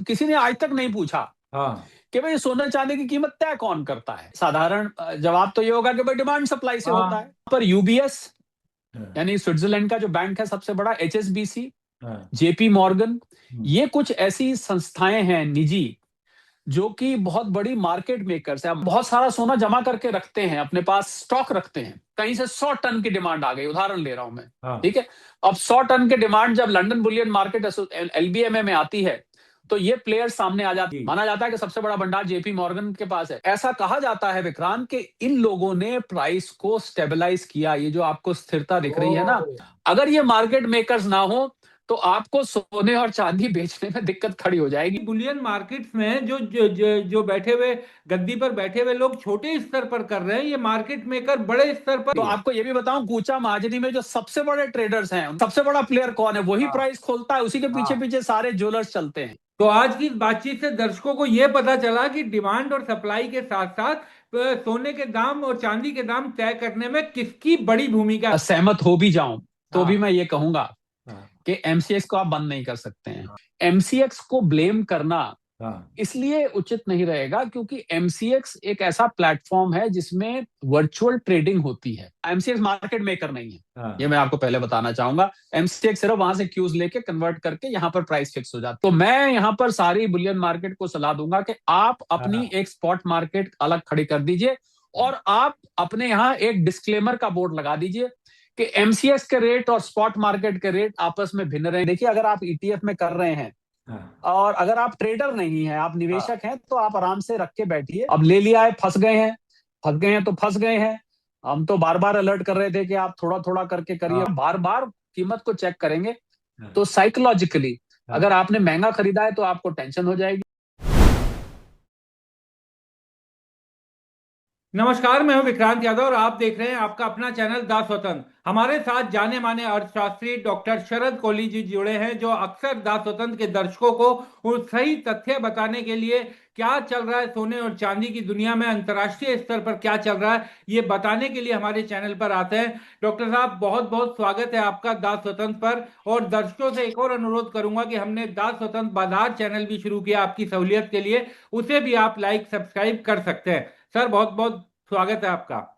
किसी ने आज तक नहीं पूछा हाँ कि भाई सोना चांदी की कीमत तय कौन करता है। साधारण जवाब तो ये होगा कि भाई डिमांड सप्लाई से होता है। पर यूबीएस हाँ यानी स्विट्जरलैंड का जो बैंक है सबसे बड़ा, एचएसबीसी, हाँ जेपी मॉर्गन, हम्म, ये कुछ ऐसी संस्थाएं हैं निजी जो कि बहुत बड़ी मार्केट मेकर्स है। अब बहुत सारा सोना जमा करके रखते हैं, अपने पास स्टॉक रखते हैं। कहीं से 100 टन की डिमांड आ गई, उदाहरण ले रहा हूं मैं, हाँ ठीक है। अब 100 टन की डिमांड जब लंदन बुलियन मार्केट एलबीएमए में आती है तो ये प्लेयर सामने आ जाते हैं। जी माना जाता है कि सबसे बड़ा भंडार जेपी मॉर्गन के पास है। ऐसा कहा जाता है विक्रांत कि इन लोगों ने प्राइस को स्टेबलाइज किया। ये जो आपको स्थिरता दिख रही है ना, ओ अगर ये मार्केट मेकर्स ना हो तो आपको सोने और चांदी बेचने में दिक्कत खड़ी हो जाएगी। बुलियन मार्केट्स में जो बैठे हुए गद्दी पर बैठे हुए लोग छोटे स्तर पर कर रहे हैं, ये मार्केट मेकर बड़े स्तर पर तो ही है। आपको ये भी बताऊं, कूचा महाजनी में जो सबसे बड़े ट्रेडर्स हैं, सबसे बड़ा प्लेयर कौन है? वही हाँ प्राइस खोलता है, उसी के पीछे हाँ। पीछे सारे ज्वेलर्स चलते हैं। तो आज की इस बातचीत से दर्शकों को यह पता चला कि डिमांड और सप्लाई के साथ साथ सोने के दाम और चांदी के दाम तय करने में किसकी बड़ी भूमिका है। सहमत हो भी जाऊं तो भी हाँ मैं ये कहूंगा हाँ कि एमसीएक्स को आप बंद नहीं कर सकते हैं। एमसीएक्स को ब्लेम करना हाँ इसलिए उचित नहीं रहेगा क्योंकि एमसीएक्स एक ऐसा प्लेटफॉर्म है जिसमें वर्चुअल ट्रेडिंग होती है। एमसीएक्स मार्केट मेकर नहीं है, ये हाँ मैं आपको पहले बताना चाहूंगा। एमसीएक्स सिर्फ वहां से क्यूज लेके कन्वर्ट करके यहाँ पर प्राइस फिक्स हो जाता है। तो मैं यहाँ पर सारी बुलियन मार्केट को सलाह दूंगा कि आप अपनी हाँ एक स्पॉट मार्केट अलग खड़ी कर दीजिए और आप अपने यहाँ एक डिस्क्लेमर का बोर्ड लगा दीजिए कि एमसीएक्स के रेट और स्पॉट मार्केट के रेट आपस में भिन्न रहे। देखिए, अगर आप ईटीएफ में कर रहे हैं हाँ और अगर आप ट्रेडर नहीं हैं, आप हाँ निवेशक हैं, तो आप आराम से रख के बैठिए। अब ले लिया है, फंस गए हैं, फंस गए हैं तो फंस गए हैं। हम तो बार बार अलर्ट कर रहे थे कि आप थोड़ा थोड़ा करके करिए, हाँ बार बार कीमत को चेक करेंगे हाँ तो साइकोलॉजिकली हाँ। अगर आपने महंगा खरीदा है तो आपको टेंशन हो जाएगी। नमस्कार, मैं हूं विक्रांत यादव और आप देख रहे हैं आपका अपना चैनल दा स्वतंत्र। हमारे साथ जाने माने अर्थशास्त्री डॉक्टर शरद कोहली जी जुड़े हैं, जो अक्सर दा स्वतंत्र के दर्शकों को उन सही तथ्य बताने के लिए क्या चल रहा है सोने और चांदी की दुनिया में, अंतर्राष्ट्रीय स्तर पर क्या चल रहा है, ये बताने के लिए हमारे चैनल पर आते हैं। डॉक्टर साहब, बहुत बहुत स्वागत है आपका दा स्वतंत्र पर। और दर्शकों से एक और अनुरोध करूंगा कि हमने दा स्वतंत्र बाजार चैनल भी शुरू किया आपकी सहूलियत के लिए, उसे भी आप लाइक सब्सक्राइब कर सकते हैं। सर, बहुत बहुत स्वागत है आपका।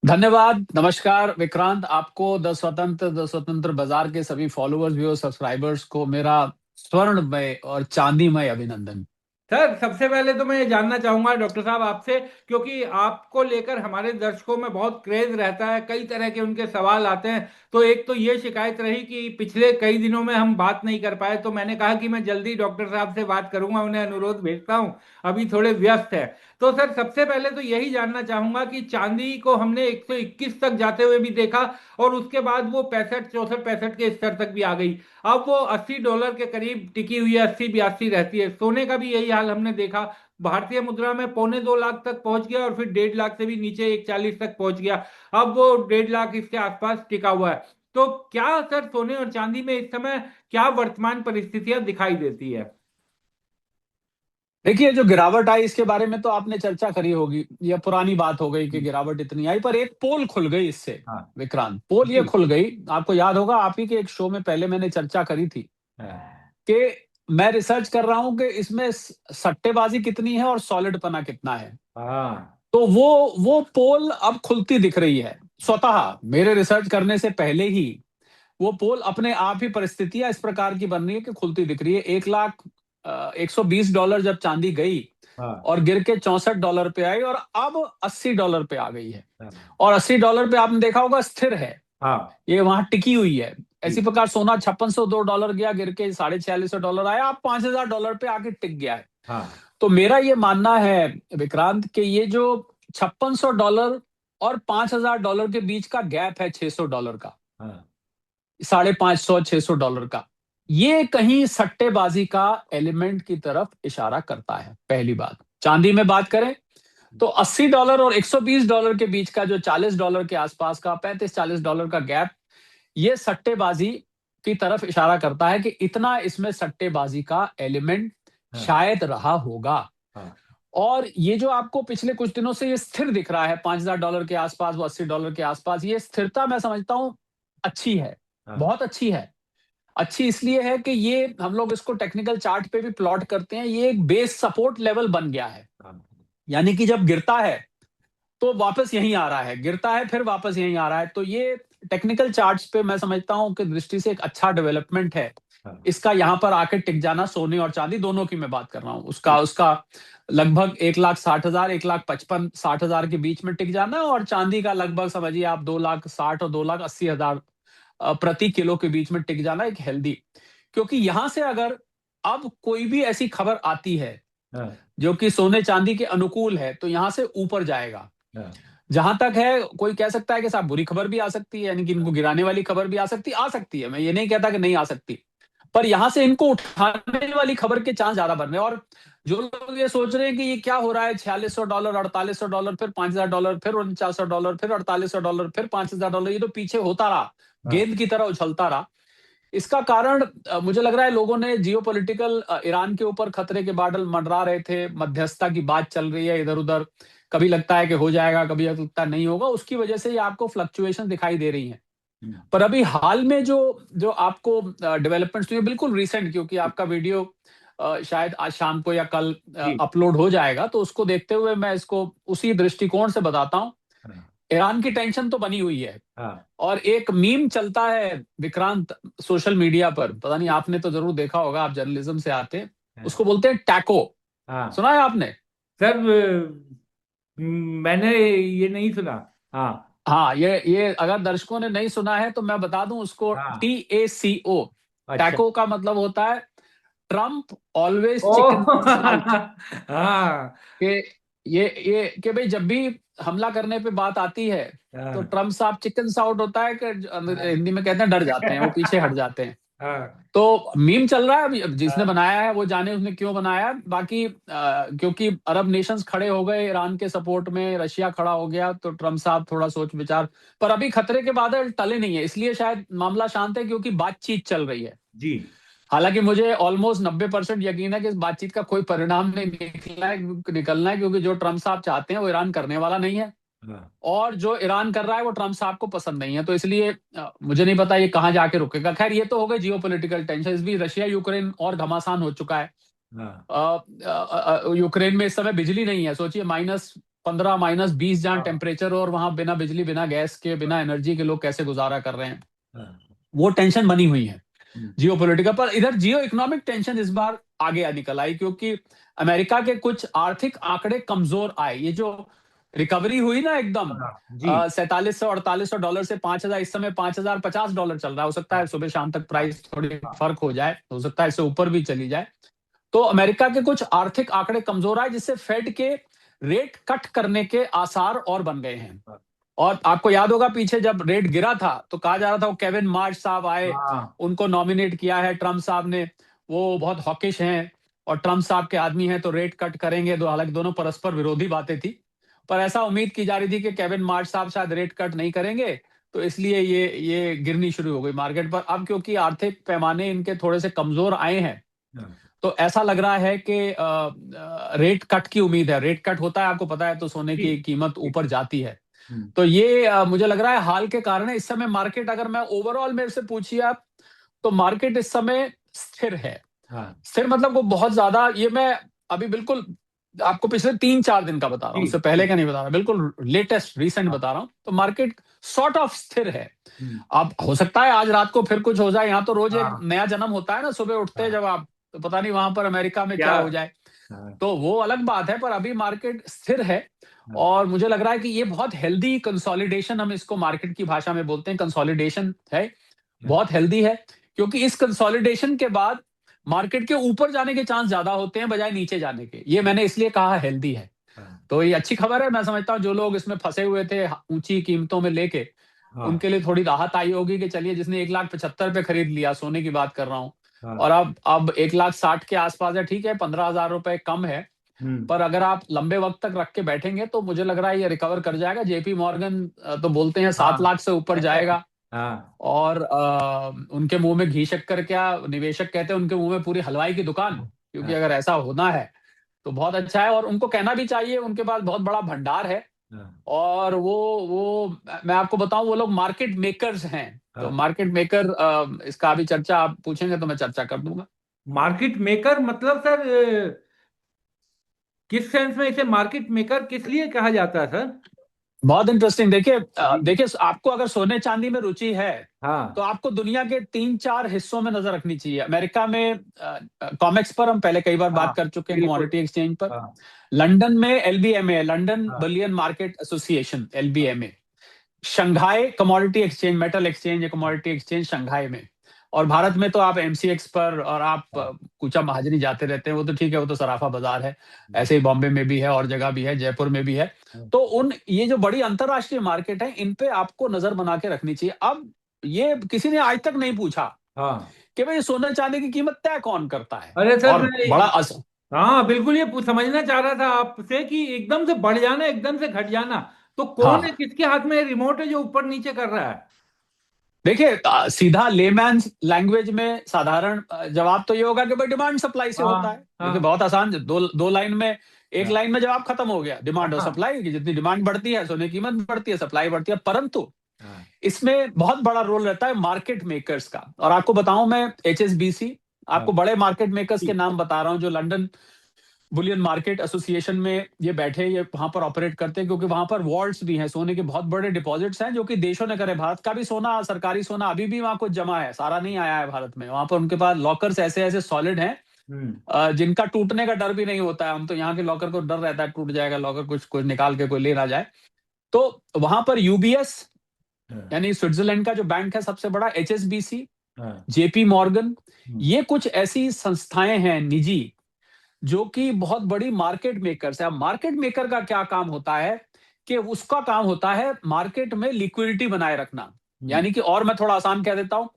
धन्यवाद, नमस्कार विक्रांत। आपको द स्वतंत्र बाजार के सभी फॉलोअर्स भी और सब्सक्राइबर्स को मेरा स्वर्णमय और चांदीमय अभिनंदन। सर, सबसे पहले तो मैं ये जानना चाहूंगा डॉक्टर साहब आपसे, क्योंकि आपको लेकर हमारे दर्शकों में बहुत क्रेज रहता है, कई तरह के उनके सवाल आते हैं। तो एक तो ये शिकायत रही कि पिछले कई दिनों में हम बात नहीं कर पाए, तो मैंने कहा कि मैं जल्दी डॉक्टर साहब से बात करूंगा, उन्हें अनुरोध भेजता हूं, अभी थोड़े व्यस्त है। तो सर, सबसे पहले तो यही जानना चाहूंगा कि चांदी को हमने 121 तक जाते हुए भी देखा और उसके बाद वो 65 64 65 के स्तर तक भी आ गई। अब वो $80 के करीब टिकी हुई है, 80 82 रहती है। सोने का भी यही हाल हमने देखा, भारतीय मुद्रा में 1.25 लाख तक पहुंच गया और फिर 1.5 लाख से भी नीचे 140 तक पहुंच गया। अब वो 1.5 लाख इसके आसपास टिका हुआ है। तो क्या सर, सोने और चांदी में इस समय क्या वर्तमान परिस्थितियां दिखाई देती है? देखिए, जो गिरावट आई इसके बारे में तो आपने चर्चा करी होगी। यह पुरानी बात हो गई कि गिरावट इतनी आई, पर एक पोल खुल गई इससे। हाँ विक्रांत, पोल ये जी। खुल गई, आपको याद होगा आप ही के एक शो में पहले मैंने चर्चा करी थी हाँ कि मैं रिसर्च कर रहा हूं कि इसमें सट्टेबाजी कितनी है और सॉलिडपना कितना है। हाँ तो वो पोल अब खुलती दिख रही है स्वतः। मेरे रिसर्च करने से पहले ही वो पोल अपने आप ही, परिस्थितियां इस प्रकार की बन रही है कि खुलती दिख रही है। 1 लाख $120 जब चांदी गई हाँ और गिर के $64 पे आई और अब $80 पे आ गई है। हाँ और $80 पे आपने देखा होगा स्थिर है, हाँ ये वहां टिकी हुई है। जी इसी प्रकार सोना $5602 गया, गिर के $4650 आया, अब $5000 पे आके टिक गया है। हाँ तो मेरा ये मानना है विक्रांत कि ये जो $5600 और $5000 के बीच का गैप है, $600 का, हाँ 550 $600 का, ये कहीं सट्टेबाजी का एलिमेंट की तरफ इशारा करता है। पहली बात। चांदी में बात करें तो $80 और $120 के बीच का जो $40 के आसपास का, $35 40 का गैप, ये सट्टेबाजी की तरफ इशारा करता है कि इतना इसमें सट्टेबाजी का एलिमेंट हाँ शायद रहा होगा। हाँ और ये जो आपको पिछले कुछ दिनों से ये स्थिर दिख रहा है $5000 के आसपास, वो $80 के आसपास, ये स्थिरता मैं समझता हूं अच्छी है, हाँ बहुत अच्छी है। अच्छी इसलिए है कि ये हम लोग इसको टेक्निकल चार्ट पे भी प्लॉट करते हैं, ये एक बेस सपोर्ट लेवल बन गया है। यानी कि जब गिरता है तो वापस यहीं आ रहा है, गिरता है फिर वापस यहीं आ रहा है। तो ये टेक्निकल चार्ट्स पे मैं समझता हूं कि दृष्टि से एक अच्छा डेवलपमेंट है इसका, यहाँ पर आके टिक जाना। सोने और चांदी दोनों की मैं बात कर रहा हूँ, उसका उसका लगभग 1,60,000, 1,55,60,000 के बीच में टिक जाना, और चांदी का लगभग समझिए आप 2,60,000 और 2,80,000 प्रति किलो के बीच में टिक जाना एक हेल्दी। क्योंकि यहां से अगर अब कोई भी ऐसी खबर आती है जो कि सोने चांदी के अनुकूल है, तो यहां से ऊपर जाएगा। जहां तक है, कोई कह सकता है कि साहब बुरी खबर भी आ सकती है, यानी कि इनको गिराने वाली खबर भी आ सकती है, मैं ये नहीं कहता कि नहीं आ सकती, पर यहां से इनको उठाने वाली खबर के चांस ज्यादा बन रहे हैं। और जो लोग ये सोच रहे हैं कि ये क्या हो रहा है, $4,600, $4,800, फिर $5,000, फिर $4,900, फिर $4,800, फिर $5,000, ये तो पीछे होता रहा, गेंद की तरह उछलता रहा। इसका कारण मुझे लग रहा है लोगों ने जियोपॉलिटिकल, ईरान के ऊपर खतरे के बादल मंडरा रहे थे, मध्यस्थता की बात चल रही है इधर उधर, कभी लगता है कि हो जाएगा, कभी लगता है नहीं होगा, उसकी वजह से ये आपको फ्लक्चुएशन दिखाई दे रही है। पर अभी हाल में जो जो आपको डेवलपमेंट्स हुई बिल्कुल रिसेंट, क्योंकि आपका वीडियो शायद आज शाम को या कल अपलोड हो जाएगा, तो उसको देखते हुए मैं इसको उसी दृष्टिकोण से बताता हूँ। ईरान की टेंशन तो बनी हुई है, और एक मीम चलता है विक्रांत सोशल मीडिया पर, पता नहीं आपने तो जरूर देखा होगा, आप जर्नलिज्म से आते हैं, उसको बोलते हैं टैको। सुना है आपने? सर मैंने ये नहीं सुना। हाँ। हाँ, ये अगर दर्शकों ने नहीं सुना है तो मैं बता दूं उसको। TACO, अच्छा। टैको का मतलब होता है ट्रम्प ऑलवेज ओ चिकन आउट। हाँ। कि ये कि भाई जब भी हमला करने पे बात आती है तो हाँ। ट्रम्प साहब चिकन आउट होता है कि हिंदी में कहते हैं डर जाते हैं, वो पीछे हट जाते हैं। हाँ। तो मीम चल रहा है अभी, जिसने हाँ। बनाया है वो जाने उसने क्यों बनाया है। बाकी क्योंकि अरब नेशंस खड़े हो गए ईरान के सपोर्ट में, रशिया खड़ा हो गया, तो ट्रम्प साहब थोड़ा सोच विचार, पर अभी खतरे के बादल टले नहीं है, इसलिए शायद मामला शांत है, क्योंकि बातचीत चल रही है। जी। हालांकि मुझे ऑलमोस्ट 90% यकीन है कि इस बातचीत का कोई परिणाम नहीं निकलना है, क्योंकि जो ट्रम्प साहब चाहते हैं वो ईरान करने वाला नहीं है, हाँ। और जो ईरान कर रहा है वो ट्रम्प साहब को पसंद नहीं है। तो इसलिए मुझे नहीं पता ये कहां जाके रुकेगा। खैर, ये तो हो गई जियोपॉलिटिकल टेंशन, इस बीच रशिया यूक्रेन और घमासान हो चुका है। हाँ। यूक्रेन में इस समय बिजली नहीं है, सोचिए -15 -20 जहां हाँ। टेम्परेचर, और वहां बिना बिजली, बिना गैस के, बिना एनर्जी के लोग कैसे गुजारा कर रहे हैं, हाँ। वो टेंशन बनी हुई है हम्म। जियोपॉलिटिकल। पर इधर जियो इकोनॉमिक टेंशन इस बार आगे निकल आई, क्योंकि अमेरिका के कुछ आर्थिक आंकड़े कमजोर आए। ये जो रिकवरी हुई ना एकदम, हाँ। जी। $4,700-$4,800 से 5,000, इस समय $5,050 चल रहा है, हो सकता है हाँ। सुबह शाम तक हाँ। प्राइस थोड़ी हाँ। फर्क हो जाए, हो सकता है इससे ऊपर भी चली जाए। तो अमेरिका के कुछ आर्थिक आंकड़े कमजोर आए, जिससे फेड के रेट कट करने के आसार और बन गए हैं। हाँ। और आपको याद होगा पीछे जब रेट गिरा था तो कहा जा रहा था वो केविन मार्श साहब आए, हाँ। उनको नॉमिनेट किया है ट्रम्प साहब ने, वो बहुत हॉकिश हैं और ट्रम्प साहब के आदमी हैं तो रेट कट करेंगे। हालांकि दोनों परस्पर विरोधी बातें थी, पर ऐसा उम्मीद की जा रही थी कि केविन मार्श साहब शायद रेट कट नहीं करेंगे, तो इसलिए ये गिरनी शुरू हो गई मार्केट पर। अब क्योंकि आर्थिक पैमाने इनके थोड़े से कमजोर आए हैं, हाँ। तो ऐसा लग रहा है कि रेट कट की उम्मीद है। रेट कट होता है, आपको पता है, तो सोने जी। की कीमत जी। ऊपर जाती है। हम्म। तो ये मुझे लग रहा है हाल के कारण है। इस समय मार्केट, अगर मैं ओवरऑल मेरे से पूछिए आप, तो मार्केट इस समय स्थिर है। हाँ। स्थिर मतलब वो बहुत ज्यादा, ये मैं अभी बिल्कुल आपको पिछले 3-4 दिन का बता रहा हूँ, जी। उससे पहले जी। का नहीं बता रहा, बिल्कुल लेटेस्ट रीसेंट हाँ। बता रहा हूँ। तो मार्केट सॉर्ट ऑफ स्थिर है। हम्म। अब हो सकता है आज रात को फिर कुछ हो जाए, यहाँ तो रोज एक हाँ। नया जन्म होता है ना, सुबह उठते हैं हाँ। जब आप, तो पता नहीं वहां पर अमेरिका में क्या। क्या हो जाए, हाँ। तो वो अलग बात है। पर अभी मार्केट स्थिर है, हाँ। और मुझे लग रहा है कि ये बहुत हेल्दी कंसोलिडेशन, हम इसको मार्केट की भाषा में बोलते हैं कंसोलिडेशन है, हाँ। बहुत हेल्दी है। क्योंकि इस कंसोलिडेशन के बाद मार्केट के ऊपर जाने के चांस ज्यादा होते हैं बजाय नीचे जाने के, ये मैंने इसलिए कहा हेल्दी है। हाँ। तो ये अच्छी खबर है, मैं समझता हूँ जो लोग इसमें फंसे हुए थे ऊंची कीमतों में लेके, हाँ। उनके लिए थोड़ी राहत आई होगी कि चलिए, जिसने 1,75,000 पे खरीद लिया, सोने की बात कर रहा हूँ, हाँ। और अब 1,60,000 के आसपास है, ठीक है, 15,000 रुपए कम है, हम्म। पर अगर आप लंबे वक्त तक रख के बैठेंगे तो मुझे लग रहा है ये रिकवर कर जाएगा। JP मॉर्गन तो बोलते हैं हाँ। 7 लाख से ऊपर जाएगा, हाँ। और उनके मुंह में घी शक्कर, क्या निवेशक कहते हैं, उनके मुंह में पूरी हलवाई की दुकान, क्योंकि हाँ। अगर ऐसा होना है तो बहुत अच्छा है, और उनको कहना भी चाहिए, उनके पास बहुत बड़ा भंडार है। हाँ, और वो मैं आपको बताऊं, वो लोग मार्केट मेकर्स हैं। तो हाँ। मार्केट मेकर, इसका अभी चर्चा आप पूछेंगे तो मैं चर्चा कर दूंगा। मार्केट मेकर मतलब सर, किस सेंस में इसे मार्केट मेकर किस लिए कहा जाता है सर? बहुत इंटरेस्टिंग। देखिए, जी। आपको अगर सोने चांदी में रुचि है तो हाँ। आपको दुनिया के 3-4 हिस्सों में नजर रखनी चाहिए। अमेरिका में कॉमेक्स पर हम पहले कई बार हाँ, बात कर चुके हैं, बिल्कुल। कमोडिटी एक्सचेंज पर। हाँ, लंदन में एलबीएमए, लंदन हाँ, bullion market association, LBMA. Shanghai commodity exchange, metal exchange या कमोडिटी एक्सचेंज शंघाई में। और भारत में तो आप एमसीएक्स पर, और आप हाँ, कुचा महाजनी जाते रहते हैं, वो तो ठीक है, वो तो सराफा बाजार है। ऐसे ही बॉम्बे में भी है, और जगह भी है, जयपुर में भी है। हाँ, तो उन ये जो बड़ी अंतरराष्ट्रीय मार्केट है, इन पे आपको नजर बना के रखनी चाहिए। अब ये किसी ने आज तक नहीं पूछा हाँ। कि भाई सोने चांदी की कीमत तय कौन करता है। अरे सर, और मैं बड़ा हाँ बिल्कुल ये समझना चाह रहा था आपसे कि एकदम से बढ़ जाना, एकदम से घट जाना, तो कौन है, हाँ, किसके हाथ में रिमोट है जो ऊपर नीचे कर रहा है? देखिए, सीधा लेमैन लैंग्वेज में साधारण जवाब तो ये होगा कि भाई डिमांड सप्लाई से होता है। हाँ, देखिए, हाँ, बहुत आसान, दो लाइन में, एक हाँ, लाइन में जवाब खत्म हो गया। डिमांड और हाँ, सप्लाई की, जितनी डिमांड बढ़ती है सोने की कीमत बढ़ती है, सप्लाई बढ़ती है। परंतु हाँ। इसमें बहुत बड़ा रोल रहता है मार्केट मेकर्स का। और आपको बताऊं मैं, एचएसबीसी, हाँ, आपको बड़े मार्केट मेकर्स जी। के नाम बता रहा हूं जो लंदन बुलियन मार्केट एसोसिएशन में ये बैठे, ये वहां पर ऑपरेट करते हैं, क्योंकि वहां पर वॉल्ट्स भी हैं, सोने के बहुत बड़े डिपॉजिट्स हैं जो कि देशों ने करे। भारत का भी सोना, सरकारी सोना अभी भी वहां कुछ जमा है, सारा नहीं आया है भारत में। वहां पर उनके पास लॉकर्स ऐसे ऐसे सॉलिड हैं, हम्म। जिनका टूटने का डर भी नहीं होता है। हम तो यहाँ के लॉकर को डर रहता है, टूट जाएगा लॉकर, कुछ कुछ निकाल के कोई ले ना जाए। तो वहां पर यूबीएस, हाँ, यानी स्विट्जरलैंड का जो बैंक है सबसे बड़ा, एचएसबीसी, हाँ, जेपी मॉर्गन, हम्म, ये कुछ ऐसी संस्थाएं हैं निजी जो कि बहुत बड़ी मार्केट मेकर्स है। अब मार्केट मेकर का क्या काम होता है कि उसका काम होता है मार्केट में लिक्विडिटी बनाए रखना। हम्म, यानी कि, और मैं थोड़ा आसान कह देता हूं,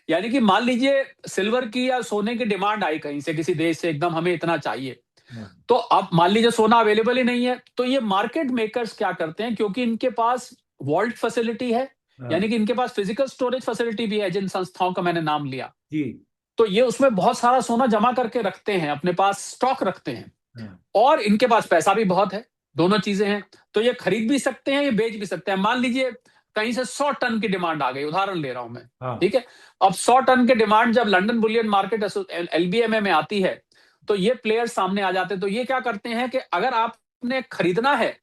यानी कि मान लीजिए सिल्वर की या सोने की डिमांड आई कहीं से, किसी देश से, एकदम हमें इतना चाहिए। हाँ, तो अब मान लीजिए सोना अवेलेबल ही नहीं है, तो ये मार्केट मेकर्स क्या करते हैं, क्योंकि इनके पास वॉल्ट फैसिलिटी है, हाँ, यानी कि इनके पास फिजिकल स्टोरेज फैसिलिटी भी है, जिन संस्थाओं का मैंने नाम लिया, जी। तो ये उसमें बहुत सारा सोना जमा करके रखते हैं, अपने पास स्टॉक रखते हैं। हाँ, और इनके पास पैसा भी बहुत है, दोनों चीजें हैं। तो ये खरीद भी सकते हैं, ये बेच भी सकते हैं। मान लीजिए कहीं से 100 टन की डिमांड आ गई, उदाहरण ले रहा हूं मैं, हाँ, ठीक है। अब 100 टन की डिमांड जब लंदन बुलियन मार्केट एलबीएमए में आती है, तो ये प्लेयर्स सामने आ जाते हैं। तो ये क्या करते हैं कि अगर आपने खरीदना है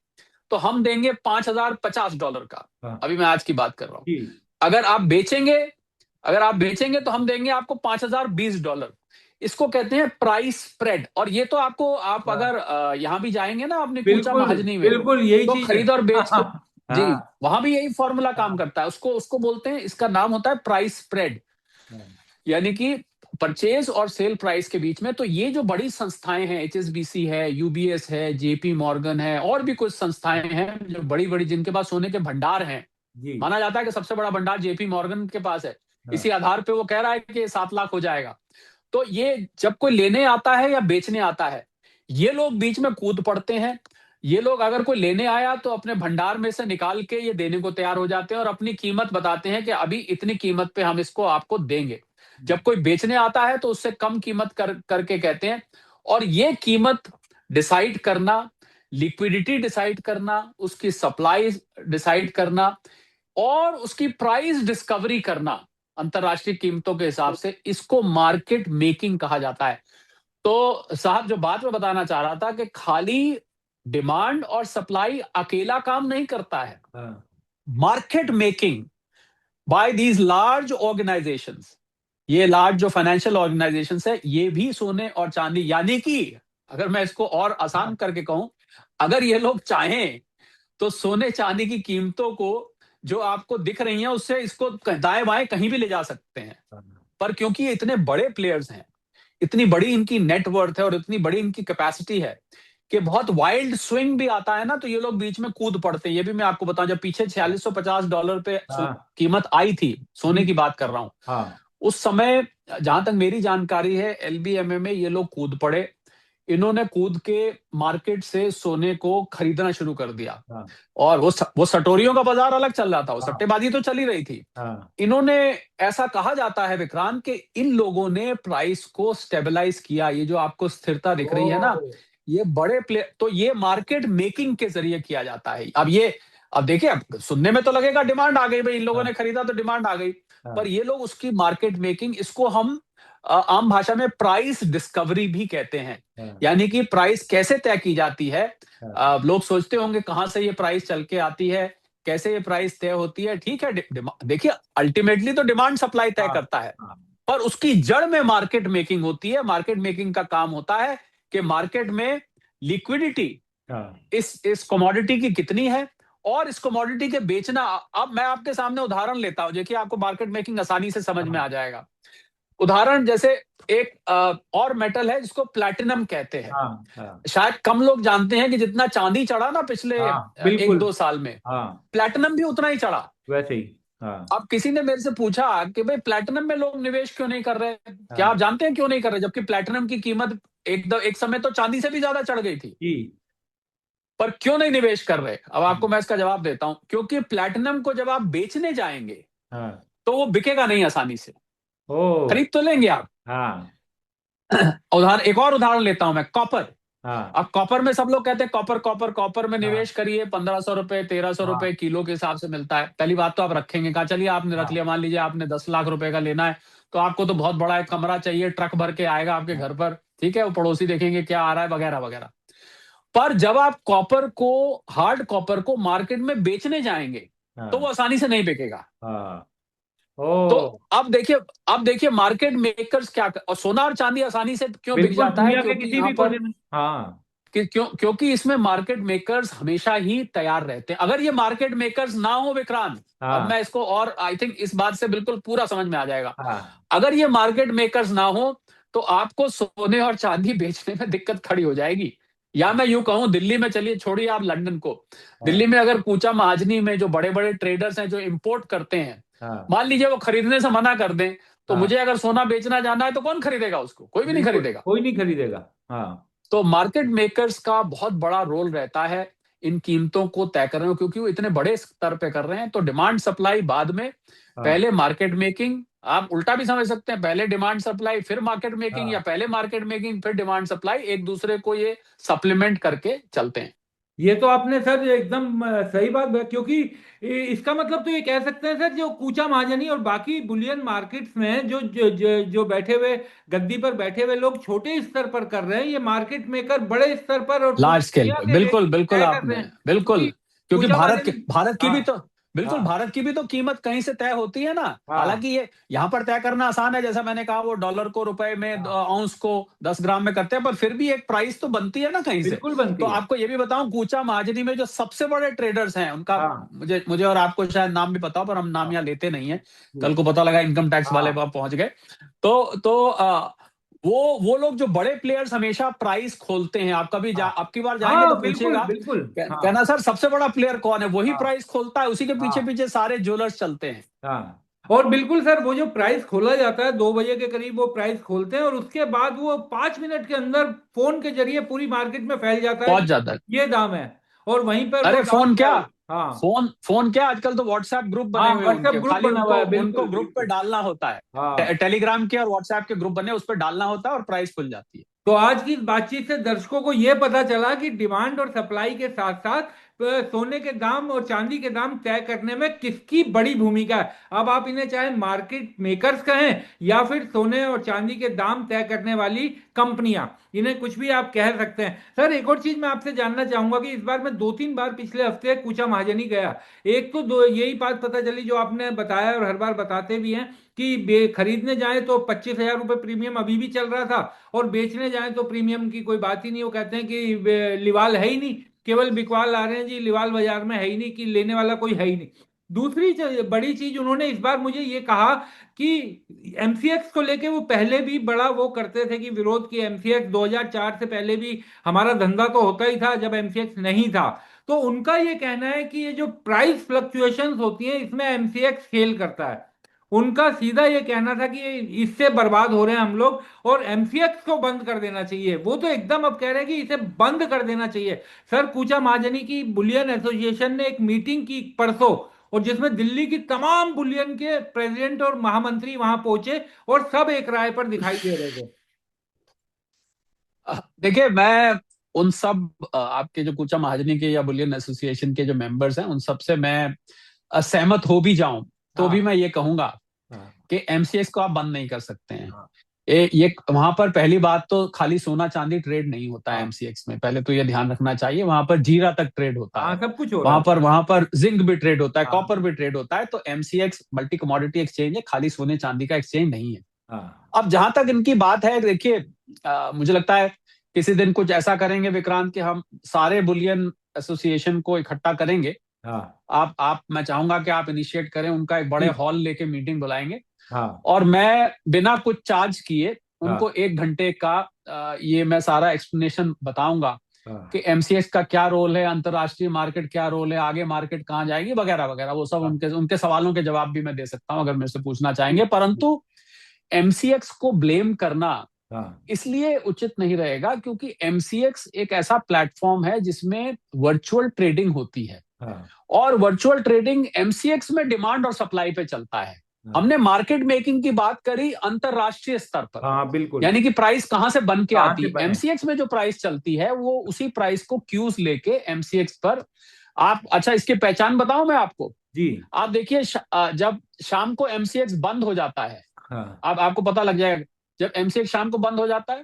तो हम देंगे $5,050 का। हाँ, अभी मैं आज की बात कर रहा हूं। जी। अगर आप बेचेंगे अगर आप बेचेंगे तो हम देंगे आपको $5,020। इसको कहते हैं प्राइस स्प्रेड। और ये तो आपको, आप हाँ, अगर यहाँ भी जाएंगे ना अपनी कूचा बिल्कुल, महाजनी में, बिल्कुल यही तो चीज है। खरीद और बेच के, हाँ, जी, हाँ, वहां भी यही फॉर्मूला काम हाँ, करता है। उसको उसको बोलते हैं, इसका नाम होता है प्राइस स्प्रेड, हाँ, यानी कि परचेज और सेल प्राइस के बीच में। तो ये जो बड़ी संस्थाएं हैं, एचएसबीसी है, यूबीएस है, जेपी मॉर्गन है, और भी कुछ संस्थाएं हैं जो बड़ी बड़ी, जिनके पास सोने के भंडार हैं। जी। माना जाता है कि सबसे बड़ा भंडार जेपी मॉर्गन के पास है। इसी हाँ, आधार पे वो कह रहा है कि 7 लाख हो जाएगा। तो ये जब कोई लेने आता है या बेचने आता है, ये लोग बीच में कूद पड़ते हैं। ये लोग, अगर कोई लेने आया तो अपने भंडार में से निकाल के ये देने को तैयार हो जाते हैं, और अपनी कीमत बताते हैं कि अभी इतनी कीमत पे हम इसको आपको देंगे। जब कोई बेचने आता है तो उससे कम कीमत करके कहते हैं। और ये कीमत डिसाइड करना, लिक्विडिटी डिसाइड करना, उसकी सप्लाई डिसाइड करना, और उसकी प्राइस डिस्कवरी करना अंतरराष्ट्रीय कीमतों के हिसाब से, इसको मार्केट मेकिंग कहा जाता है। तो साहब, जो बात मैं बताना चाह रहा था कि खाली डिमांड और सप्लाई अकेला काम नहीं करता है। हाँ, market making by these large organisations, ये लार्ज जो फाइनेंशियल ऑर्गेनाइजेशंस है, ये भी सोने और चांदी, यानी कि अगर मैं इसको और आसान हाँ, करके कहूं, अगर ये लोग चाहें तो सोने चांदी की कीमतों को, जो आपको दिख रही हैं, उससे इसको दाएं बाएं कहीं भी ले जा सकते हैं। हाँ, पर क्योंकि ये इतने बड़े प्लेयर्स हैं, इतनी बड़ी इनकी नेटवर्थ है, और इतनी बड़ी इनकी कैपेसिटी है कि बहुत वाइल्ड स्विंग भी आता है ना, तो ये लोग बीच में कूद पड़ते हैं। ये भी मैं आपको बताऊं, जब पीछे $4650 पे हाँ, कीमत आई थी, जी। सोने की बात कर रहा हूं, हाँ, उस समय, जहां तक मेरी जानकारी है, एलबीएमए में ये लोग कूद पड़े। इन्होंने कूद के मार्केट से सोने को खरीदना शुरू कर दिया। हाँ, और वो सटोरियों का बाजार अलग चल रहा था, वो हाँ, सट्टेबाजी तो चल ही रही थी। हाँ, इन्होंने, ऐसा कहा जाता है विक्रांत, कि इन लोगों ने प्राइस को स्टेबलाइज किया। ये जो आपको स्थिरता दिख रही है ना, ओ, ये बड़े प्लेयर, तो ये मार्केट मेकिंग के जरिए किया जाता है। अब देखिए, अब सुनने में तो लगेगा डिमांड आ गई भाई, इन लोगों हाँ ने खरीदा तो डिमांड आ गई। पर हाँ ये लोग उसकी मार्केट मेकिंग, इसको हम आम भाषा में प्राइस डिस्कवरी भी कहते हैं। हाँ यानी कि प्राइस कैसे तय की जाती है। हाँ लोग सोचते होंगे कहां से ये प्राइस चल के आती है, कैसे ये प्राइस तय होती है। ठीक है, देखिए अल्टीमेटली तो डिमांड सप्लाई तय हाँ करता है, हाँ पर उसकी जड़ में मार्केट मेकिंग होती है। मार्केट मेकिंग का काम होता है कि मार्केट में लिक्विडिटी हाँ इस कमोडिटी की कितनी है, और इस कमोडिटी के बेचना। अब मैं आपके सामने उदाहरण लेता हूं, देखिए आपको मार्केट मेकिंग आसानी से समझ में हाँ आ जाएगा। उदाहरण जैसे एक और मेटल है जिसको प्लैटिनम कहते हैं। हाँ हाँ शायद कम लोग जानते हैं कि जितना चांदी चढ़ा ना पिछले हाँ, एक बिल्कुल। दो साल में, हाँ, प्लैटिनम भी उतना ही चढ़ा। वैसे ही। हाँ अब किसी ने मेरे से पूछा कि भाई प्लैटिनम में लोग निवेश क्यों नहीं कर रहे, क्या आप हाँ जानते हैं क्यों नहीं कर रहे, जबकि प्लैटिनम की कीमत एक समय तो चांदी से भी ज्यादा चढ़ गई थी। जी। पर क्यों नहीं निवेश कर रहे, अब आपको हाँ मैं इसका जवाब देता हूं। क्योंकि प्लैटिनम को जब आप बेचने जाएंगे हाँ। तो वो बिकेगा नहीं आसानी से। ओ। खरीद तो लेंगे आप। हाँ उदाहरण, एक और उदाहरण लेता हूं मैं, कॉपर। हाँ अब कॉपर में सब लोग कहते हैं कॉपर कॉपर कॉपर में हाँ निवेश करिए, 1500 रुपए 1300 रुपए हाँ किलो के हिसाब से मिलता है। पहली बात तो आप रखेंगे कहा, चलिए आपने रख हाँ लिया, मान लीजिए आपने 10 लाख रुपए का लेना है, तो आपको तो बहुत बड़ा एक कमरा चाहिए, ट्रक भर के आएगा आपके हाँ घर पर। ठीक है, वो पड़ोसी देखेंगे क्या आ रहा है वगैरह वगैरह। पर जब आप कॉपर को, हार्ड कॉपर को मार्केट में बेचने जाएंगे तो वो हाँ आसानी से नहीं बिकेगा। हाँ। तो ओ। अब देखिए मार्केट मेकर्स और सोना और चांदी आसानी से क्यों बिक बिल्कुल, जाता है, दुनिया के क्योंकि किसी यहां भी पर कोने में। हाँ क्योंकि इसमें मार्केट मेकर्स हमेशा ही तैयार रहते हैं। अगर ये मार्केट मेकर्स ना हो विक्रांत, अब हाँ मैं इसको, और आई थिंक इस बात से बिल्कुल पूरा समझ में आ जाएगा। हाँ अगर ये मार्केट मेकर्स ना हो तो आपको सोने और चांदी बेचने में दिक्कत खड़ी हो जाएगी। या मैं यूं कहूं, दिल्ली में, चलिए छोड़िए आप लंदन को, दिल्ली हाँ में अगर कूचा महाजनी में जो बड़े बड़े ट्रेडर्स हैं जो इंपोर्ट करते हैं, हाँ मान लीजिए वो खरीदने से मना कर दें, तो हाँ। मुझे अगर सोना बेचना जाना है तो कौन खरीदेगा उसको, कोई भी नहीं बिल्कुल, खरीदेगा। कोई नहीं खरीदेगा। हाँ तो मार्केट मेकर्स का बहुत बड़ा रोल रहता है इन कीमतों को तय करने में, क्योंकि वो इतने बड़े स्तर पे कर रहे हैं। तो डिमांड सप्लाई बाद में, हाँ पहले मार्केट मेकिंग। आप उल्टा भी समझ सकते हैं, पहले डिमांड सप्लाई फिर मार्केट मेकिंग, या हाँ। पहले मार्केट मेकिंग फिर डिमांड सप्लाई, एक दूसरे को ये सप्लीमेंट करके चलते हैं। ये तो आपने सर एकदम सही बात क्योंकि इसका मतलब तो ये कह सकते हैं सर, जो कूचा महाजनी और बाकी बुलियन मार्केट्स में जो बैठे हुए, गद्दी पर बैठे हुए लोग छोटे स्तर पर कर रहे हैं, ये मार्केट मेकर बड़े स्तर पर और पूरी लार्ज स्केल दुनिया पे, के रेट बिल्कुल बिल्कुल तय कर रहे आपने, हैं। बिल्कुल। क्योंकि क्योंकि कूचा महाजनी। भारत की भी हाँ तो, बिल्कुल हाँ भारत की भी तो कीमत कहीं से तय होती है ना। हाँ हालांकि ये यहाँ पर तय करना आसान है, जैसा मैंने कहा वो डॉलर को रुपए में, हाँ। आउंस को 10 ग्राम में करते हैं, पर फिर भी एक प्राइस तो बनती है ना कहीं से। बिल्कुल तो बनती है। आपको ये भी बताऊं, कूचा महाजनी में जो सबसे बड़े ट्रेडर्स हैं उनका, हाँ मुझे मुझे और आपको शायद नाम भी पता हो, पर हम नाम हाँ यहाँ लेते नहीं है। जी, कल को पता लगा इनकम टैक्स वाले हाँ वहां पहुंच गए। तो वो लोग जो बड़े प्लेयर्स हमेशा प्राइस खोलते हैं। आप कभी हाँ आपकी बार जाएंगे तो हाँ, बिल्कुल पूछिएगा, बिल्कुल। हाँ कहना सर सबसे बड़ा प्लेयर कौन है, वही हाँ प्राइस खोलता है, उसी के पीछे हाँ पीछे सारे ज्वेलर्स चलते हैं। हाँ। और बिल्कुल सर, वो जो प्राइस खोला जाता है 2 बजे के करीब वो प्राइस खोलते हैं, और उसके बाद वो 5 मिनट के अंदर फोन के जरिए पूरी मार्केट में फैल जाता है पहुंच कि जाता है। ये दाम है, और वहीं पर वो अरे दाम फोन तय क्या, हो। हाँ फोन क्या, आजकल तो व्हाट्सएप ग्रुप बने हाँ, हुए हैं व्हाट्सएप उनके, ग्रुप खाली बना हुआ उनको है, उनको बिल्कुल ग्रुप पे बिल्कुल। डालना होता है। हाँ। टेलीग्राम के और व्हाट्सएप के ग्रुप बने, उस पर डालना होता है और प्राइस खुल जाती है। तो आज की इस बातचीत से दर्शकों को यह पता चला कि डिमांड और सप्लाई के साथ साथ सोने के दाम और चांदी के दाम तय करने में किसकी बड़ी भूमिका है। अब आप इन्हें चाहे मार्केट मेकर्स कहें या फिर सोने और चांदी के दाम तय करने वाली कंपनियां, इन्हें कुछ भी आप कह सकते हैं। सर एक और चीज मैं आपसे जानना चाहूंगा कि इस बार मैं 2-3 बार पिछले हफ्ते कूचा महाजनी गया। एक तो दो यही बात पता चली जो आपने बताया और हर बार बताते भी हैं कि खरीदने जाए तो 25,000 रुपये प्रीमियम अभी भी चल रहा था, और बेचने जाएं तो प्रीमियम की कोई बात ही नहीं। वो कहते हैं कि लिवाल है ही नहीं, केवल बिकवाल आ रहे हैं जी, लिवाल बाजार में है ही नहीं, कि लेने वाला कोई है ही नहीं। दूसरी बड़ी चीज उन्होंने इस बार मुझे ये कहा कि एमसीएक्स को लेके वो पहले भी बड़ा वो करते थे कि विरोध, की एमसीएक्स 2004 से पहले भी हमारा धंधा तो होता ही था जब एमसीएक्स नहीं था। तो उनका ये कहना है कि ये जो प्राइस फ्लक्चुएशंस होती हैं इसमें एमसीएक्स खेल करता है। उनका सीधा ये कहना था कि इससे बर्बाद हो रहे हैं हम लोग, और एमसीएक्स को बंद कर देना चाहिए। वो तो एकदम अब कह रहे हैं कि इसे बंद कर देना चाहिए। सर कूचा महाजनी की बुलियन एसोसिएशन ने एक मीटिंग की परसों, और जिसमें दिल्ली की तमाम बुलियन के प्रेसिडेंट और महामंत्री वहां पहुंचे, और सब एक राय पर दिखाई दे रहे थे। देखिए, मैं उन सब आपके जो कुचा महाजनी के या बुलियन एसोसिएशन के जो मेंबर्स हैं उन सब से मैं असहमत हो भी जाऊं तो हाँ भी मैं ये कहूंगा हाँ कि एमसीएक्स को आप बंद नहीं कर सकते हैं। हाँ ये वहां पर पहली बात तो खाली सोना चांदी ट्रेड नहीं होता है हाँ एमसीएक्स में, पहले तो ये ध्यान रखना चाहिए। वहां पर जीरा तक ट्रेड होता हाँ, है, सब कुछ हो रहा है। वहां पर जिंक भी ट्रेड होता है, हाँ कॉपर भी ट्रेड होता है। तो एमसीएक्स मल्टी कमोडिटी एक्सचेंज है, खाली सोने चांदी का एक्सचेंज नहीं है। हाँ अब जहां तक इनकी बात है, देखिए मुझे लगता है किसी दिन कुछ ऐसा करेंगे विक्रांत कि हम सारे बुलियन एसोसिएशन को इकट्ठा करेंगे। हाँ आप मैं चाहूंगा कि आप इनिशिएट करें, उनका एक बड़े ठीक। हॉल लेके मीटिंग बुलाएंगे हाँ और मैं बिना कुछ चार्ज किए उनको हाँ 1 घंटे का ये मैं सारा एक्सप्लेनेशन बताऊंगा कि हाँ एमसीएक्स का क्या रोल है, अंतरराष्ट्रीय मार्केट क्या रोल है, आगे मार्केट कहाँ जाएगी वगैरह वगैरह। वो सब हाँ उनके उनके सवालों के जवाब भी मैं दे सकता हूं अगर मेरे से पूछना चाहेंगे। परंतु एमसीएक्स को ब्लेम करना हाँ इसलिए उचित नहीं रहेगा क्योंकि एमसीएक्स एक ऐसा प्लेटफॉर्म है जिसमें वर्चुअल ट्रेडिंग होती है हाँ और वर्चुअल ट्रेडिंग एमसीएक्स में डिमांड और सप्लाई पे चलता है। हाँ हमने मार्केट मेकिंग की बात करी अंतरराष्ट्रीय स्तर पर, हाँ बिल्कुल। यानी कि प्राइस कहां से बन के कहाँ आती से है। बने? एमसीएक्स में जो प्राइस चलती है वो उसी प्राइस को क्यूज लेके एमसीएक्स पर आप, अच्छा इसकी पहचान बताऊं मैं आपको। जी। आप देखिए जब शाम को एमसीएक्स बंद हो जाता है, हाँ आप आपको पता लग जाएगा जब एमसीएक्स शाम को बंद हो जाता है,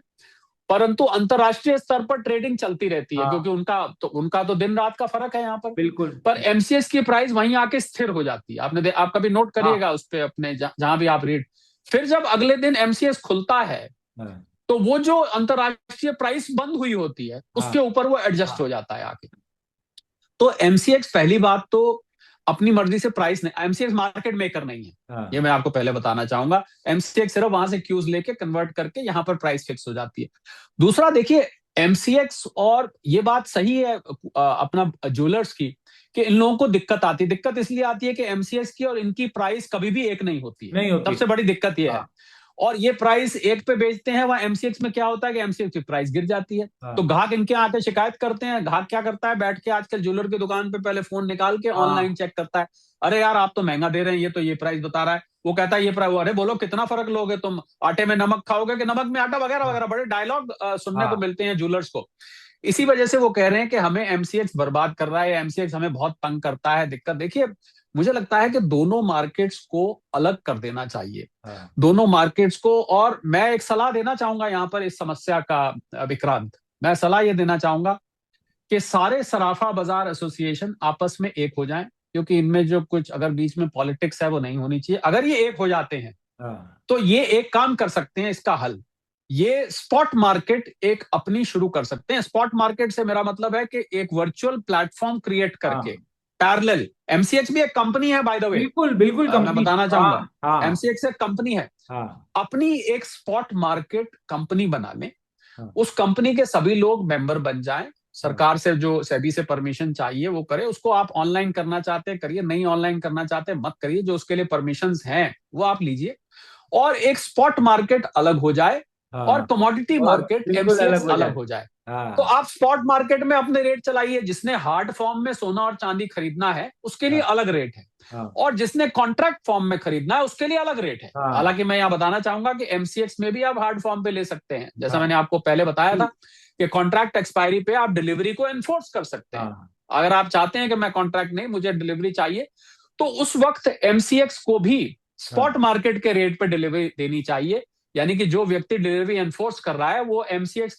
परंतु अंतरराष्ट्रीय स्तर पर ट्रेडिंग चलती रहती है क्योंकि हाँ उनका तो दिन रात का फर्क है यहाँ बिल्कुल। पर एमसीएक्स की प्राइस वहीं आके स्थिर हो जाती है। आप कभी नोट हाँ करिएगा उस पे अपने जहां भी आप रीड। फिर जब अगले दिन एमसीएक्स खुलता है हाँ तो वो जो अंतरराष्ट्रीय प्राइस बंद हुई होती है हाँ उसके ऊपर वो एडजस्ट हाँ हो जाता है आके। तो एमसीएक्स पहली बात तो अपनी मर्जी से प्राइस नहीं, एमसीएक्स मार्केट मेकर नहीं है, ये हाँ मैं आपको पहले बताना चाहूंगा। एमसीएक्स सिर्फ वहां से क्यूज लेके कन्वर्ट करके यहाँ पर प्राइस फिक्स हो जाती है। दूसरा देखिए एमसीएक्स, और ये बात सही है अपना ज्वेलर्स की कि इन लोगों को दिक्कत इसलिए आती है कि एमसीएक्स की और इनकी प्राइस कभी भी एक नहीं होती है। नहीं होती। सबसे बड़ी दिक्कत ये है। हाँ और ये प्राइस एक पे बेचते हैं, वहां एमसीएक्स में क्या होता है कि एमसीएक्स की प्राइस गिर जाती है। तो हाँ ग्राहक इनके आके शिकायत करते हैं, ग्राहक क्या करता है, बैठ के आजकल ज्वेलर की दुकान पे पहले फोन निकाल के ऑनलाइन हाँ चेक करता है, अरे यार आप तो महंगा दे रहे हैं, ये तो ये प्राइस बता रहा है। वो कहता है ये प्राइस, अरे बोलो कितना फर्क लोगे तुम, आटे में नमक खाओगे कि नमक में आटा, वगैरह हाँ वगैरह। बड़े डायलॉग सुनने को हाँ मिलते हैं ज्वेलर्स को। इसी वजह से वो कह रहे हैं कि हमें एमसीएक्स बर्बाद कर रहा है, एमसीएक्स हमें बहुत तंग करता है, दिक्कत। देखिए मुझे लगता है कि दोनों मार्केट्स को अलग कर देना चाहिए, हाँ दोनों मार्केट्स को। और मैं एक सलाह देना चाहूंगा यहाँ पर इस समस्या का, विक्रांत, मैं सलाह ये देना चाहूंगा कि सारे सराफा बाजार एसोसिएशन आपस में एक हो जाएं, क्योंकि इनमें जो कुछ अगर बीच में पॉलिटिक्स है वो नहीं होनी चाहिए। अगर ये एक हो जाते हैं हाँ तो ये एक काम कर सकते हैं, इसका हल ये स्पॉट मार्केट एक अपनी शुरू कर सकते हैं। स्पॉट मार्केट से मेरा मतलब है कि एक वर्चुअल प्लेटफॉर्म क्रिएट करके हाँ पैरेलल, एमसीएक्स भी एक कंपनी है बाय द वे, बिल्कुल बिल्कुल मैं कंपनी। बताना हाँ चाहूंगा, हाँ एमसीएक्स एक कंपनी है, हाँ अपनी एक स्पॉट मार्केट कंपनी बना लें, हाँ उस कंपनी के सभी लोग मेंबर बन जाएं, हाँ सरकार से जो सेबी से परमिशन चाहिए वो करे, उसको आप ऑनलाइन करना चाहते हैं करिए, नहीं ऑनलाइन करना चाहते मत करिए, जो उसके लिए परमिशंस हैं वो आप लीजिए, और एक स्पॉट मार्केट अलग हो जाए और हाँ कमोडिटी और मार्केट बिल्कुल अलग एमसीएक्स हो अलग जाए। हो जाए। तो हाँ आप स्पॉट मार्केट में अपने रेट चलाइए, जिसने हार्ड फॉर्म में सोना और चांदी खरीदना है उसके लिए हाँ अलग रेट है, हाँ और जिसने कॉन्ट्रैक्ट फॉर्म में खरीदना है उसके लिए अलग रेट है। हाँ हालांकि मैं यहां बताना चाहूंगा कि एमसीएक्स में भी आप हार्ड फॉर्म पे ले सकते हैं, जैसा हाँ मैंने आपको पहले बताया था ठीक। कि कॉन्ट्रैक्ट एक्सपायरी पे आप डिलीवरी को एनफोर्स कर सकते हैं। हाँ अगर आप चाहते हैं कि मैं कॉन्ट्रैक्ट नहीं, मुझे डिलीवरी चाहिए, तो उस वक्त एमसीएक्स को भी स्पॉट हाँ मार्केट के रेट पे डिलीवरी देनी चाहिए। यानी कि जो व्यक्ति डिलीवरी एनफोर्स कर रहा है वो एमसीएक्स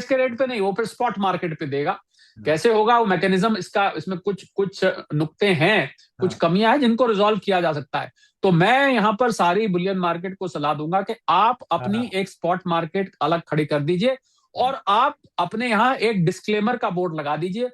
के रेट पे नहीं, वो फिर स्पॉट मार्केट पे देगा। हाँ कैसे होगा वो मैकेनिज्म, इसका इसमें कुछ कुछ नुक्ते हैं, कुछ हाँ कमियां हैं जिनको रिजॉल्व किया जा सकता है। तो मैं यहां पर सारी बुलियन मार्केट को सलाह दूंगा कि आप अपनी हाँ एक स्पॉट मार्केट अलग खड़ी कर दीजिए, और आप अपने यहां एक डिस्क्लेमर का बोर्ड लगा दीजिए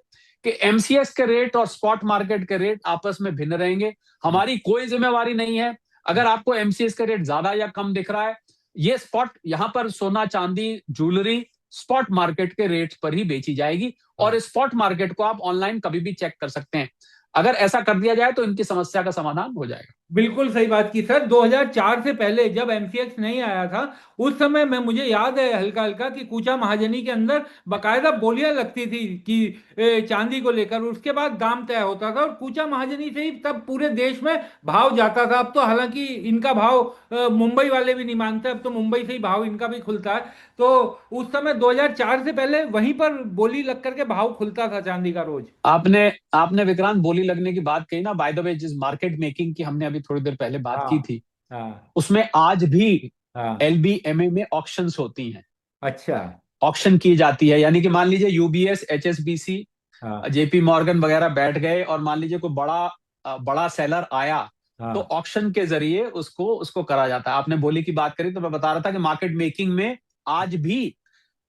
कि एमसीएक्स के रेट और स्पॉट मार्केट के रेट आपस में भिन्न रहेंगे, हमारी कोई जिम्मेवारी नहीं है। अगर आपको एमसीएक्स का रेट ज्यादा या कम दिख रहा है, ये स्पॉट यहां पर सोना चांदी ज्वेलरी स्पॉट मार्केट के रेट पर ही बेची जाएगी, और हाँ स्पॉट मार्केट को आप ऑनलाइन कभी भी चेक कर सकते हैं। अगर ऐसा कर दिया जाए तो इनकी समस्या का समाधान हो जाएगा। बिल्कुल सही बात की सर। 2004 से पहले जब एमसीएक्स नहीं आया था, उस समय मैं मुझे याद है हल्का हल्का कि कूचा महाजनी के अंदर बकायदा बोलियां लगती थी कि चांदी को लेकर, उसके बाद दाम तय होता था और कूचा महाजनी से ही तब पूरे देश में भाव जाता था। अब तो हालांकि इनका भाव मुंबई वाले भी नहीं मानते, अब तो मुंबई से ही भाव इनका भी खुलता है। तो उस समय 2004 से पहले वहीं पर बोली लग करके भाव खुलता था चांदी का रोज। आपने आपने विक्रांत बोली लगने की बात कही ना, बाय द वे जिस मार्केट मेकिंग की हमने अभी थोड़ी देर पहले बात की हाँ थी, हाँ उसमें आज भी हाँ। एलबीएमए में ऑक्शंस होती हैं, अच्छा। ऑक्शन की जाती है। यानी कि मान लीजिए यूबीएस, एचएसबीसी, हाँ जेपी मॉर्गन वगैरह बैठ गए और मान लीजिए कोई बड़ा सेलर आया, तो हाँ ऑक्शन के जरिए उसको उसको करा जाता है। आपने बोली की बात करी तो मैं बता रहा था कि मार्केट मेकिंग में आज भी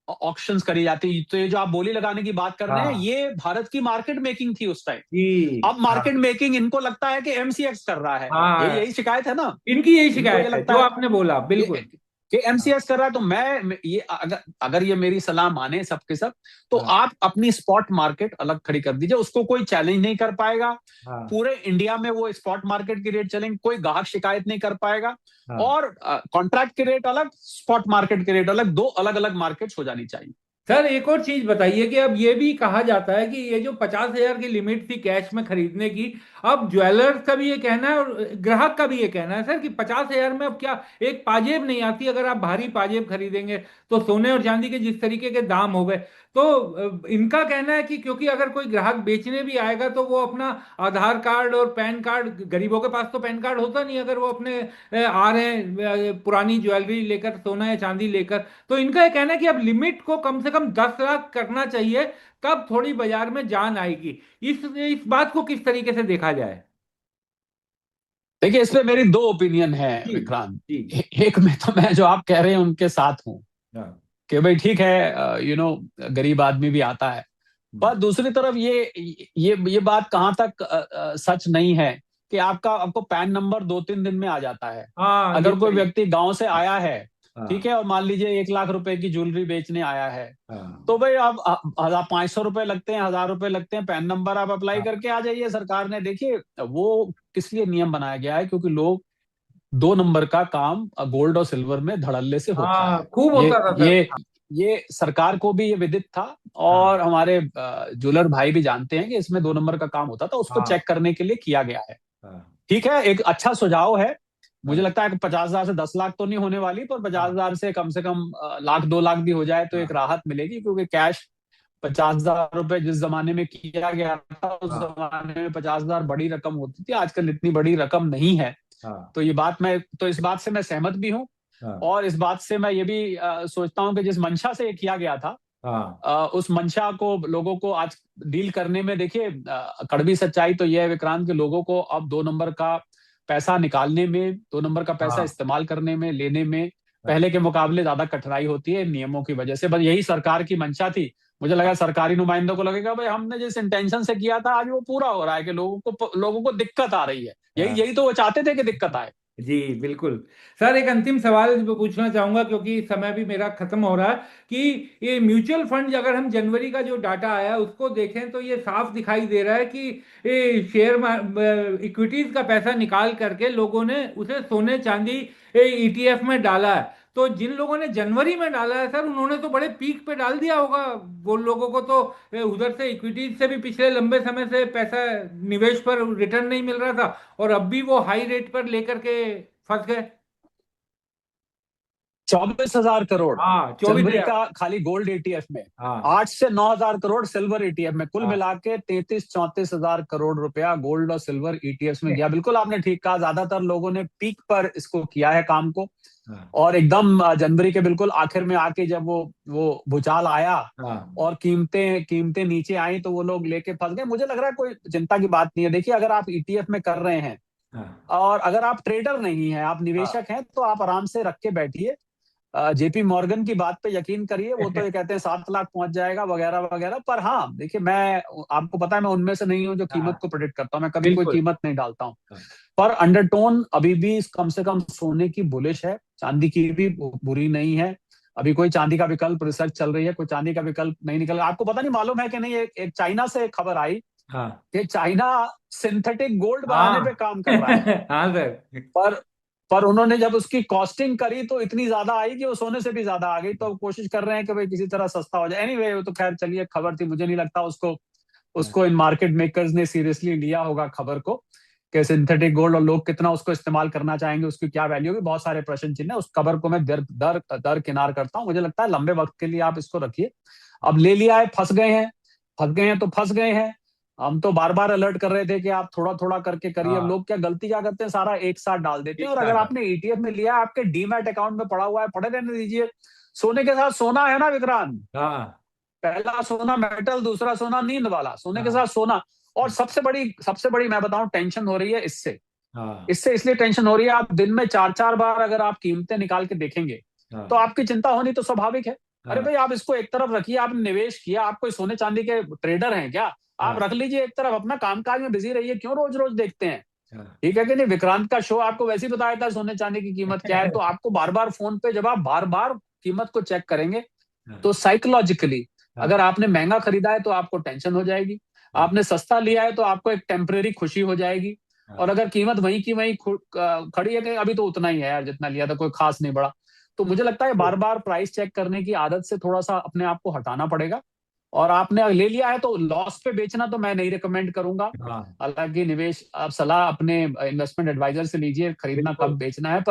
ऑक्शंस करी जाती है। तो ये जो आप बोली लगाने की बात कर रहे हैं, हाँ ये भारत की मार्केट मेकिंग थी उस टाइम। जी। अब हाँ मार्केट मेकिंग इनको लगता है कि एमसीएक्स कर रहा है। यही हाँ, यही शिकायत है ना, इनकी यही इनको ये शिकायत है लगता जो है आपने बोला, कि बिल्कुल। हाँ एमसीएक्स कर रहा है। तो मैं ये अगर अगर ये मेरी सलाह माने सबके सब, तो हाँ आप अपनी स्पॉट मार्केट अलग खड़ी कर दीजिए, उसको कोई चैलेंज नहीं कर पाएगा। हाँ पूरे इंडिया में वो स्पॉट मार्केट की रेट चलेंगे, कोई ग्राहक शिकायत नहीं कर पाएगा। हाँ। और कॉन्ट्रैक्ट की रेट अलग, स्पॉट मार्केट की रेट अलग, दो अलग अलग मार्केट्स हो जानी चाहिए। सर एक और चीज बताइए कि अब ये भी कहा जाता है कि ये जो 50,000 की लिमिट थी कैश में खरीदने की, अब ज्वेलर्स का भी ये कहना है और ग्राहक का भी ये कहना है सर कि 50,000 में अब क्या एक पाजेब नहीं आती। अगर आप भारी पाजेब खरीदेंगे तो सोने और चांदी के जिस तरीके के दाम हो गए, तो इनका कहना है कि क्योंकि अगर कोई ग्राहक बेचने भी आएगा तो वो अपना आधार कार्ड और पैन कार्ड, गरीबों के पास तो पैन कार्ड होता नहीं, अगर वो अपने आ रहे हैं पुरानी ज्वेलरी लेकर, सोना या चांदी लेकर, तो इनका ये कहना है कि अब लिमिट को कम से कम 10 लाख करना चाहिए, तब थोड़ी बाजार में जान आएगी। इस बात को किस तरीके से देखा जाए? देखिए, इसमें मेरी दो ओपिनियन है जी विक्रांत। जी। एक में तो मैं जो आप कह रहे हैं उनके साथ हूं हाँ। कि भाई ठीक है, गरीब आदमी भी आता है। हम्म। पर दूसरी तरफ ये बात कहाँ तक सच नहीं है कि आपको पैन नंबर 2-3 दिन में आ जाता है। हाँ ये अगर कोई सही। व्यक्ति गांव से आया है, ठीक हाँ है, और मान लीजिए 1 लाख रुपए की ज्वेलरी बेचने आया है, हाँ तो भाई आप 1,500 रुपए लगते हैं, 1,000 रुपए लगते हैं, पैन नंबर आप अप्लाई हाँ करके आ जाइए। सरकार ने देखिए वो किस लिए नियम बनाया गया है, क्योंकि लोग 2 नंबर का काम गोल्ड और सिल्वर में धड़ल्ले से होता हाँ, है। खूब ये होता था सर। ये ये सरकार को भी ये विदित था, हाँ और हमारे ज्वेलर भाई भी जानते हैं कि इसमें 2 नंबर का काम होता था, उसको हाँ चेक करने के लिए किया गया है। हाँ ठीक है, एक अच्छा सुझाव है। मुझे हाँ लगता है कि 50,000 से 10 लाख तो नहीं होने वाली, पर पचास हाँ हजार से कम 1,00,000-2 लाख भी हो जाए तो एक हाँ राहत मिलेगी, क्योंकि कैश 50,000 रुपए जिस जमाने में किया गया था, उस हाँ जमाने में 50,000 बड़ी रकम होती थी, आजकल इतनी बड़ी रकम नहीं है। हाँ तो इस बात से मैं सहमत भी हूँ। हाँ और इस बात से मैं ये भी सोचता हूँ कि जिस मंशा से ये किया गया था, हाँ उस मंशा को लोगों को आज डील करने में, देखिए कड़वी सच्चाई तो यह है विक्रांत के, लोगों को अब 2 नंबर का पैसा निकालने में, 2 नंबर का पैसा हाँ इस्तेमाल करने में, लेने में हाँ। पहले के मुकाबले ज्यादा कठिनाई होती है नियमों की वजह से। बस यही सरकार की मंशा थी। मुझे लगा सरकारी नुमाइंदों को लगेगा भाई हमने जिस इंटेंशन से किया था आज वो पूरा हो रहा है, कि लोगों को दिक्कत आ रही है। यही हाँ यही तो वो चाहते थे कि दिक्कत आए। जी बिल्कुल। सर एक अंतिम सवाल जो पूछना चाहूंगा क्योंकि समय भी मेरा खत्म हो रहा है, कि ये म्यूचुअल फंड, अगर हम जनवरी का जो डाटा आया है उसको देखें तो ये साफ दिखाई दे रहा है कि ये शेयर इक्विटीज का पैसा निकाल करके लोगों ने उसे सोने चांदी ईटीएफ में डाला है। तो जिन लोगों ने जनवरी में डाला है सर, उन्होंने तो बड़े पीक पे डाल दिया होगा। वो लोगों को तो उधर से इक्विटीज से भी पिछले लंबे समय से पैसा निवेश पर रिटर्न नहीं मिल रहा था, और अब भी वो हाई रेट पर लेकर के फंस गए। 24,000 करोड़ हाँ, चौबीस जनवरी हजार का खाली गोल्ड एटीएफ में, हाँ 8 से 9 हजार करोड़ सिल्वर ईटीएफ में, कुल हाँ मिला के 33-34 हजार करोड़ रुपया गोल्ड और सिल्वर ईटीएफ में गया। बिल्कुल आपने ठीक कहा, ज्यादातर लोगों ने पीक पर इसको किया है काम को। हाँ और एकदम जनवरी के बिल्कुल आखिर में आके जब वो भूचाल आया हाँ और कीमतें कीमतें नीचे आई, तो वो लोग लेके फंस गए। मुझे लग रहा है कोई चिंता की बात नहीं है। देखिए, अगर आप ईटीएफ में कर रहे हैं हाँ और अगर आप ट्रेडर नहीं हैं, आप हाँ निवेशक हैं, तो आप आराम से रख के बैठिए। जेपी मॉर्गन की बात पे यकीन करिए, वो तो ये कहते हैं 7 लाख पहुंच जाएगा वगैरह वगैरह। पर हाँ देखिए, मैं आपको पता है मैं उनमें से नहीं हूं जो कीमत हाँ, को प्रेडिक्ट करता हूं, मैं कभी कोई बिल्कुल। कीमत नहीं डालता हूं। हाँ पर अंडरटोन अभी भी कम से कम सोने की बुलिश है, चांदी की भी बुरी नहीं है। अभी कोई चांदी का विकल्प रिसर्च चल रही है, कोई चांदी का विकल्प नहीं निकल। आपको पता नहीं, मालूम है कि नहीं, एक चाइना से खबर आई हाँ कि चाइना सिंथेटिक गोल्ड बनाने पे हाँ काम कर रहा है। हाँ सर। पर पर उन्होंने जब उसकी कॉस्टिंग करी तो इतनी ज्यादा आई कि वो सोने से भी ज्यादा आ गई। तो कोशिश कर रहे हैं कि भाई किसी तरह सस्ता हो जाए। एनीवे वो तो खैर चलिए, खबर थी, मुझे नहीं लगता उसको उसको इन मार्केट मेकर्स ने सीरियसली लिया होगा खबर को, कि सिंथेटिक गोल्ड और लोग कितना उसको इस्तेमाल करना चाहेंगे, उसकी क्या वैल्यू होगी, बहुत सारे प्रश्न चिन्ह है। उस खबर को मैं दर दर दर किनार करता हूँ। मुझे लगता है लंबे वक्त के लिए आप इसको रखिए। अब ले लिया है, फंस गए हैं, फंस गए हैं तो फंस गए हैं। हम तो बार बार अलर्ट कर रहे थे कि आप थोड़ा थोड़ा करके करिए। अब हाँ लोग क्या गलती क्या करते हैं, सारा एक साथ डाल देते हैं। एक और अगर साथ आपने ईटीएफ में लिया है, आपके डीमैट अकाउंट में पड़ा हुआ है, पड़े रहने दीजिए। सोने के साथ सोना है ना विक्रांत, हाँ पहला सोना मेटल, दूसरा सोना नींद वाला, सोने के हाँ साथ सोना। और सबसे बड़ी मैं बताऊं टेंशन हो रही है इससे। हाँ इससे इसलिए टेंशन हो रही है, आप दिन में चार चार बार अगर आप कीमतें निकाल के देखेंगे तो हाँ आपकी चिंता होनी तो स्वाभाविक है। अरे हाँ भाई, आप इसको एक तरफ रखिए, आपने निवेश किया, आप कोई सोने चांदी के ट्रेडर हैं क्या? आप हाँ रख लीजिए एक तरफ, अपना कामकाज में बिजी रहिए, क्यों रोज रोज देखते हैं? हाँ ठीक है कि नहीं? विक्रांत का शो आपको वैसे ही बताया था सोने चांदी की कीमत क्या है, तो आपको बार बार फोन पे जब आप बार बार कीमत को चेक करेंगे तो साइकोलॉजिकली, हाँ अगर आपने महंगा खरीदा है तो आपको टेंशन हो जाएगी, हाँ आपने सस्ता लिया है तो आपको एक टेम्परेरी खुशी हो जाएगी। और हाँ अगर कीमत वहीं की वहीं खड़ी है कि अभी तो उतना ही है यार जितना लिया था, कोई खास नहीं बढ़ा, तो मुझे लगता है बार बार प्राइस चेक करने की आदत से थोड़ा सा अपने आप को हटाना पड़ेगा। और आपने ले लिया है तो लॉस पे बेचना तो मैं नहीं रिकमेंड करूंगा। हाँ हालांकि निवेश आप सलाह अपने इन्वेस्टमेंट एडवाइजर से लीजिए, खरीदना बिल्कुल। कब बेचना है।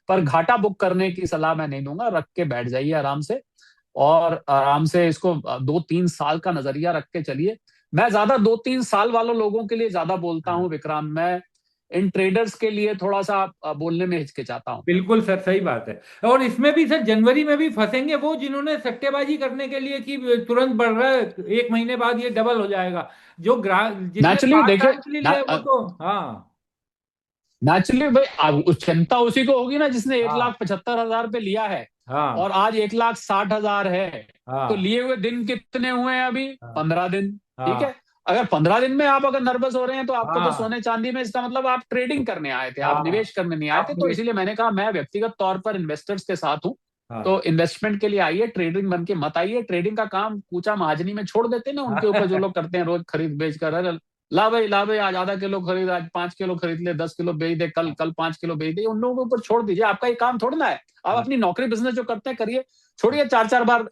पर घाटा बुक करने की सलाह मैं नहीं दूंगा, रख के बैठ जाइए आराम से। और आराम से इसको 2-3 साल का नजरिया रख के चलिए। मैं ज्यादा 2-3 साल वालों लोगों के लिए ज्यादा बोलता हाँ हूँ विक्रांत। मैं इन ट्रेडर्स के लिए थोड़ा सा बोलने में हिचकिचाता हूँ। बिल्कुल सर, सही बात है। और इसमें भी सर जनवरी में भी फंसेंगे वो जिन्होंने सट्टेबाजी करने के लिए कि तुरंत बढ़ रहा है, 1 महीने बाद ये डबल हो जाएगा। जो ग्राहक जिसने नेचुरली पार्ट देखिए, टाइम के लिए लिया है वो तो हाँ नेचुरली भाई उस चिंता उसी को होगी ना जिसने एक हाँ लाख 75,000 पे लिया है और हाँ आज 1,60,000 है। तो हाँ लिए हुए दिन कितने हुए हैं अभी? हाँ 15 दिन। ठीक हाँ है। अगर 15 दिन में आप अगर नर्वस हो रहे हैं तो आपको तो हाँ सोने चांदी में, इसका मतलब आप ट्रेडिंग करने आए थे, आप हाँ निवेश करने नहीं आए थे। आप तो इसीलिए मैंने कहा मैं व्यक्तिगत तौर पर इन्वेस्टर्स के साथ हूं। हाँ तो इन्वेस्टमेंट के लिए आइए, ट्रेडिंग बन के मत आइए। ट्रेडिंग का काम कूचा महाजनी में छोड़ देते हैं ना, उनके ऊपर जो हाँ लोग करते हैं रोज खरीद बेच कर। अरे ला भाई आज आधा किलो खरीद, आज 5 किलो खरीद ले, 10 किलो बेच दे, कल कल 5 किलो बेच दे, उन लोगों के ऊपर छोड़ दीजिए। आपका ये काम थोड़ा ना है। आप अपनी नौकरी बिजनेस जो करते हैं करिए, छोड़िए। चार चार बार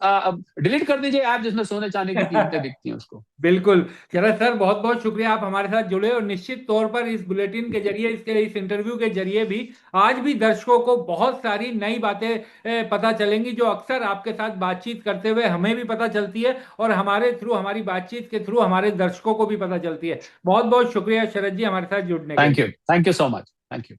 डिलीट कर दीजिए ऐप जिसमें सोने चांदी की कीमतें दिखती हैं उसको। बिल्कुल। चलो सर, बहुत बहुत शुक्रिया आप हमारे साथ जुड़े। और निश्चित तौर पर इस बुलेटिन के जरिए, इस इंटरव्यू के जरिए भी आज भी दर्शकों को बहुत सारी नई बातें पता चलेंगी, जो अक्सर आपके साथ बातचीत करते हुए हमें भी पता चलती है और हमारे थ्रू, हमारी बातचीत के थ्रू हमारे दर्शकों को भी पता चलती है। बहुत बहुत शुक्रिया शरद जी हमारे साथ जुड़ने के लिए। Thank you so much, thank you.